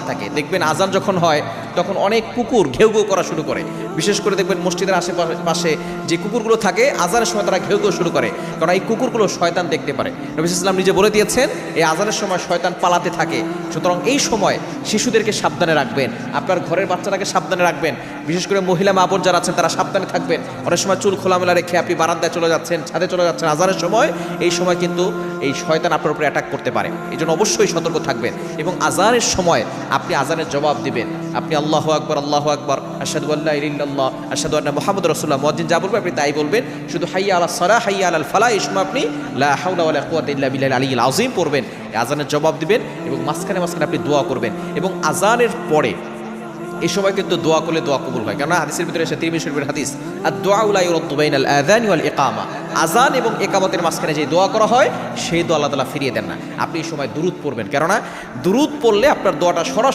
থাকে। দেখবেন আজান যখন হয় তখন অনেক কুকুর ঘেউ ঘেউ করা শুরু করে। বিশেষ করে দেখবেন মসজিদের আশেপাশে যে কুকুরগুলো থাকে আজানের সময় তারা ঘেউ ঘেউ শুরু করে, কারণ এই কুকুরগুলো শয়তান দেখতে পারে। নবী সাল্লাল্লাহু নিজে বলে দিয়েছেন এই আজানের সময় শয়তান পালাতে থাকে। সুতরাং এই সময় শিশুদেরকে সাবধানে রাখবেন, আপনার ঘরের বাচ্চাটাকে সাবধানে রাখবেন। বিশেষ করে মহিলা মা বোন যারা আছেন তারা সাবধানে থাকবেন। অনেক সময় চুল খোলামেলা রেখে আপনি বারান্দায় চলে যাচ্ছেন, ছাদে চলে যাচ্ছেন আজানের সময়, এই সময় কিন্তু এই শয়তান আপনার উপরে অ্যাটাক করতে পারে। এই জন্য অবশ্যই সতর্ক থাকবেন এবং আজানের সময় আপনি আজানের জবাব দিবেন। আপনি আল্লাহু আকবার আল্লাহু আকবার আশহাদু আল্লা ইলাহা ইল্লাল্লাহ আশহাদু আন্না মুহাম্মাদুর রাসূলুল্লাহ, মুয়াজ্জিন যা বলবে আপনি তাই বলবেন। শুধু হাইয়া আলাস সালাহ হাইয়া আলাল ফালাহ এই সময় আপনি লা হাওলা ওয়ালা কুওয়াতা ইল্লা বিল্লাহিল আলিয়্যিল আযীম পড়বেন। আজানের জবাব দিবেন এবং মাঝখানে মাঝখানে আপনি দোয়া করবেন। এবং আজানের পরে এই সময় কিন্তু দোয়া করলে দোয়া কবুল হয়, কেননা হাদিসের ভিতরে এসে তিরমিজি শরীফের হাদিস আদ-দুআ লা ইউরাদ্দু বাইনাল আযান ওয়াল ইকামা, আজান এবং ইকামতের মাঝখানে যে দোয়া করা হয় সেই দোয়া আল্লাহ তাআলা ফিরিয়ে দেন না। আপনি এই সময় দুরূদ পড়বেন, কেননা দুরূদ পড়লে আপনার দোয়াটা সরাসরি